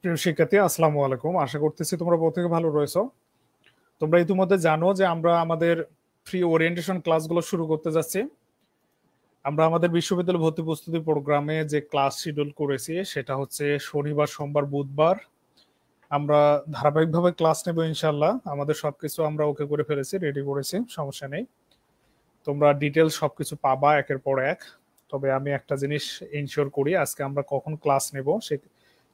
প্রিয় শিক্ষার্থী, আসসালামু আলাইকুম। আশা করতেছি তোমরা প্রত্যেকে ভালো রয়েছো। তোমরা ইতিমধ্যে জানো যে আমরা আমাদের ফ্রি ওরিয়েন্টেশন ক্লাসগুলো শুরু করতে যাচ্ছি। আমরা আমাদের বিশ্ববিদ্যালয় ভর্তি প্রস্তুতি প্রোগ্রামে যে ক্লাস শিডিউল করেছি সেটা হচ্ছে শনিবার, সোমবার, বুধবার। আমরা ধারাবাহিকভাবে ক্লাস নেব ইনশাল্লাহ। আমাদের সবকিছু আমরা ওকে করে ফেলেছি, রেডি করেছি, সমস্যা নেই। তোমরা ডিটেলস সবকিছু পাবা একের পর এক। তবে আমি একটা জিনিস ইনশিওর করি, আজকে আমরা কখন ক্লাস নেব সে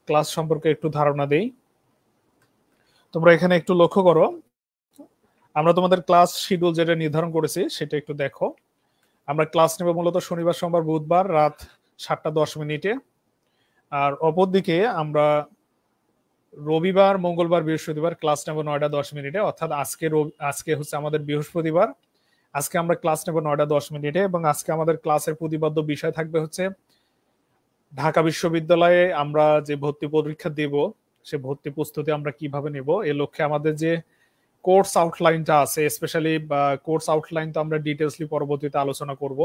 ক্লাস সম্পর্কে একটু ধারণা দেই। তোমরা এখানে একটু লক্ষ্য করো, আমরা তোমাদের ক্লাস শিডিউল যেটা নির্ধারণ করেছি সেটা একটু দেখো। আমরা ক্লাস নেব মূলত শনিবার, সোমবার, বুধবার রাত 7:10। আর অপরদিকে আমরা রবিবার, মঙ্গলবার, বৃহস্পতিবার ক্লাস নেব 9:10। অর্থাৎ আজকে হচ্ছে আমাদের বৃহস্পতিবার। আজকে আমরা ক্লাস নেব 9:10 এবং আজকে আমাদের ক্লাসের প্রতিপাদ্য বিষয় থাকবে হচ্ছে ঢাকা বিশ্ববিদ্যালয়ে আমরা যে ভর্তি পরীক্ষা দেব সে ভর্তি প্রস্তুতি আমরা কিভাবে নেব, এ লক্ষ্যে আমাদের যে কোর্স আউটলাইনটা আছে, স্পেশালি কোর্স আউটলাইন তো আমরা ডিটেলসলি পরবর্তীতে আলোচনা করব।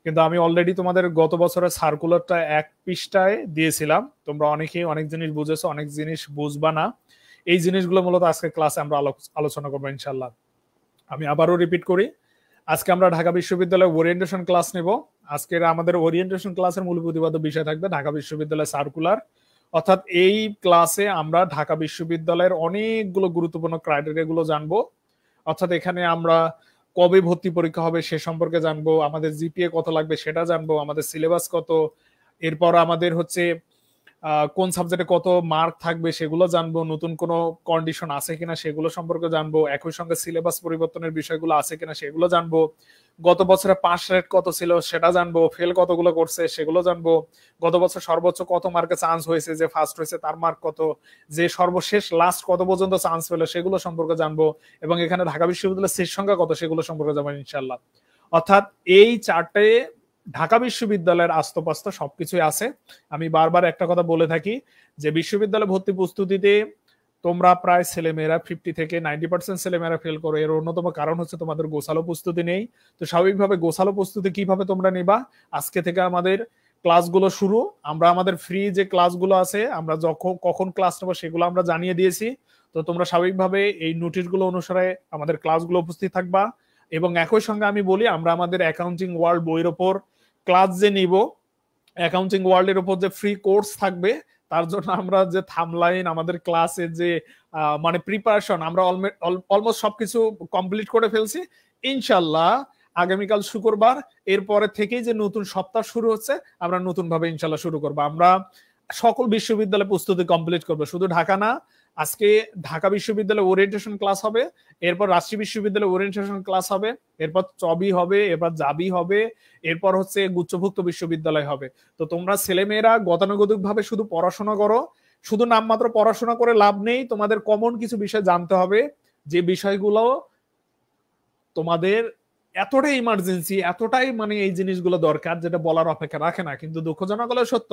কিন্তু আমি অলরেডি তোমাদের গত বছরের সার্কুলারটা 1 পৃষ্ঠায় দিয়েছিলাম। তোমরা অনেকেই অনেক জিনিস বুঝেছো, অনেক জিনিস বুঝবা না। এই জিনিসগুলো মূলত আজকে ক্লাসে আমরা আলোচনা করবো ইনশাল্লাহ। আমি আবারও রিপিট করি, আজকে আমরা ঢাকা বিশ্ববিদ্যালয়ে ওরিয়েন্টেশন ক্লাস নেব। আজকের আমাদের ওরিয়েন্টেশন ক্লাসের মূল প্রতিপাদ্য বিষয় থাকবে ঢাকা বিশ্ববিদ্যালয় সার্কুলার। অর্থাৎ এই ক্লাসে আমরা ঢাকা বিশ্ববিদ্যালয়ের অনেকগুলো গুরুত্বপূর্ণ ক্রাইটেরিয়া গুলো জানবো। অর্থাৎ এখানে আমরা কবে ভর্তি পরীক্ষা হবে সে সম্পর্কে জানবো, আমাদের জিপিএ কত লাগবে সেটা জানবো, আমাদের সিলেবাস কত, এরপর আমাদের হচ্ছে কোন সাবজেক্টে কত মার্ক থাকবে সেগুলো জানবো, নতুন কোনো কন্ডিশন আছে কিনা সেগুলো সম্পর্কে জানবো, একই সঙ্গে সিলেবাস পরিবর্তনের বিষয়গুলো আছে কিনা সেগুলো জানবো, গত বছরে পাস রেট কত ছিল সেটা জানবো, ফেল কতগুলো করছে সেগুলো জানবো, গত বছর সর্বোচ্চ কত মার্কে চান্স হয়েছে, যে ফার্স্ট হয়েছে তার মার্ক কত, যে সর্বশেষ লাস্ট কত পর্যন্ত চান্স পেলো সেগুলো সম্পর্কে জানবো, এবং এখানে ঢাকা বিশ্ববিদ্যালয়ের সিট সংখ্যা কত সেগুলো সম্পর্কে জানবো ইনশাল্লাহ। অর্থাৎ এই চারটে ঢাকা বিশ্ববিদ্যালয়ের আস্তপাস্ত সবকিছুই আছে। আমি বারবার একটা কথা বলে থাকি যে বিশ্ববিদ্যালয় ভর্তি প্রস্তুতিতে তোমরা প্রায় ছেলেমেয়েরা 50 থেকে 90% ছেলেমেয়েরা ফেল করো। এর অন্যতম কারণ হচ্ছে তোমাদের গোছালো প্রস্তুতি নেই। তো স্বাভাবিকভাবে গোছালো প্রস্তুতি কিভাবে তোমরা নিবা, আজকে থেকে আমাদের ক্লাসগুলো শুরু। আমরা আমাদের ফ্রি যে ক্লাসগুলো আছে আমরা কখন ক্লাস নেবো সেগুলো আমরা জানিয়ে দিয়েছি। তো তোমরা স্বাভাবিকভাবে এই নোটিশগুলো অনুসারে আমাদের ক্লাসগুলো উপস্থিত থাকবা। এবং একই সঙ্গে আমি বলি, আমরা আমাদের অ্যাকাউন্টিং ওয়ার্ল্ড বইয়ের ওপর ক্লাস যে নিব, অ্যাকাউন্টিং ওয়ার্ল্ডের উপর যে ফ্রি কোর্স থাকবে, তার জন্য আমরা যে থামলাইন, আমাদের ক্লাসের যে মানে প্রিপারেশন, আমরা অলমোস্ট সবকিছু কমপ্লিট করে ফেলছি ইনশাল্লাহ। আগামীকাল শুক্রবার, এরপরে থেকেই যে নতুন সপ্তাহ শুরু হচ্ছে, আমরা নতুন ভাবে ইনশাল্লাহ শুরু করবো। আমরা সকল বিশ্ববিদ্যালয়ে প্রস্তুতি কমপ্লিট করবো, শুধু ঢাকা না। আজকে ঢাকা বিশ্ববিদ্যালয়ে ওরিয়েন্টেশন ক্লাস হবে, এরপর রাজশাহী বিশ্ববিদ্যালয়ে ওরিয়েন্টেশন ক্লাস হবে, এরপর চবি হবে, এরপর জাবি হবে, এরপর হচ্ছে গুচ্ছভুক্ত বিশ্ববিদ্যালয় হবে। তো তোমরা ছেলেমেয়েরা গতানুগতিক ভাবে শুধু পড়াশোনা করো। শুধু নামমাত্র পড়াশোনা করে লাভ নেই, তোমাদের কমন কিছু বিষয় জানতে হবে, যে বিষয়গুলো তোমাদের এতটাই ইমার্জেন্সি, এতটাই মানে এই জিনিসগুলো দরকার যেটা বলার অপেক্ষা রাখে না। কিন্তু দুঃখজনক হলেও সত্য,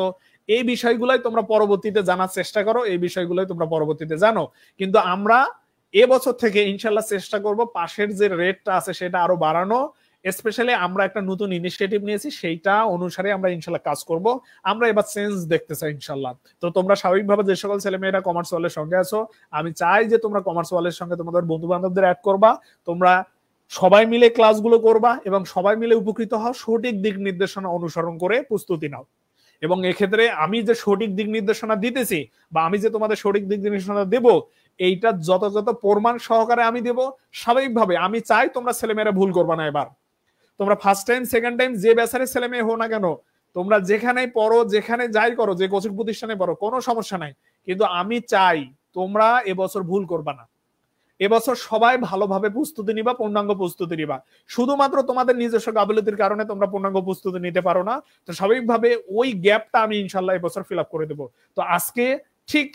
এই বিষয়গুলোই তোমরা পরবর্তীতে জানার চেষ্টা করো, এই বিষয়গুলোই তোমরা পরবর্তীতে জানো। কিন্তু আমরা এবছর থেকে ইনশাল্লাহ চেষ্টা করব পাশের যে রেটটা আছে সেটা আরো বাড়ানো। স্পেশালি আমরা একটা নতুন ইনিশিয়েটিভ নিয়েছি, সেইটা অনুসারে আমরা ইনশাল্লাহ কাজ করব। আমরা এবার চেঞ্জ দেখতে চাই ইনশাল্লাহ। তো তোমরা স্বাভাবিকভাবে যে সকল ছেলেমেয়েরা কমার্স ওয়ার্ল্ডের সঙ্গে আছো, আমি চাই যে তোমরা কমার্স ওয়ার্ল্ডের সঙ্গে তোমাদের বন্ধু বান্ধবদের অ্যাড করবা। তোমরা সবাই মিলে ক্লাসগুলো করবা এবং সবাই মিলে উপকৃত হও, সঠিক দিক নির্দেশনা অনুসরণ করে প্রস্তুতি নাও। এবং এক্ষেত্রে আমি যে সঠিক দিক নির্দেশনা দিতেছি বা আমি যে তোমাদের সঠিক দিক নির্দেশনা দেব, এইটা যথাযথ প্রমাণ সহকারে আমি দেব। স্বাভাবিকভাবে আমি চাই তোমরা ছেলেমেয়েরা ভুল করবা না। এবার তোমরা ফার্স্ট টাইম, সেকেন্ড টাইম, যে ব্যাচারে ছেলে মেয়ে হো না কেন, তোমরা যেখানেই পড়ো, যেখানে যাই করো, যে কোচিং প্রতিষ্ঠানে পড়ো, কোনো সমস্যা নাই। কিন্তু আমি চাই তোমরা এবছর ভুল করবা না। এবছর সবাই ভালোভাবে প্রস্তুতি নিবা, পূর্ণাঙ্গ প্রস্তুতি নিবা। শুধুমাত্র তোমাদের নিজস্ব গাফিলতির কারণে তোমরা পূর্ণাঙ্গ প্রস্তুতি নিতে পারো না। তো স্বাভাবিকভাবে ওই গ্যাপটা আমি ইনশাল্লাহ এবছর ফিল আপ করে দেবো। তো আজকে ঠিক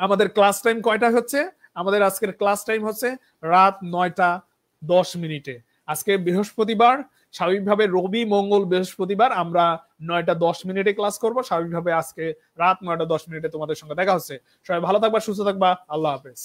আমাদের ক্লাস টাইম কয়টা হচ্ছে? আমাদের আজকের ক্লাস টাইম হচ্ছে রাত 9:10। আজকে বৃহস্পতিবার, স্বাভাবিকভাবে রবি, মঙ্গল, বৃহস্পতিবার আমরা 9:10 ক্লাস করব। স্বাভাবিকভাবে আজকে রাত 9:10 তোমাদের সঙ্গে দেখা হচ্ছে। সবাই ভালো থাকবা, সুস্থ থাকবা, আল্লাহ হাফেজ।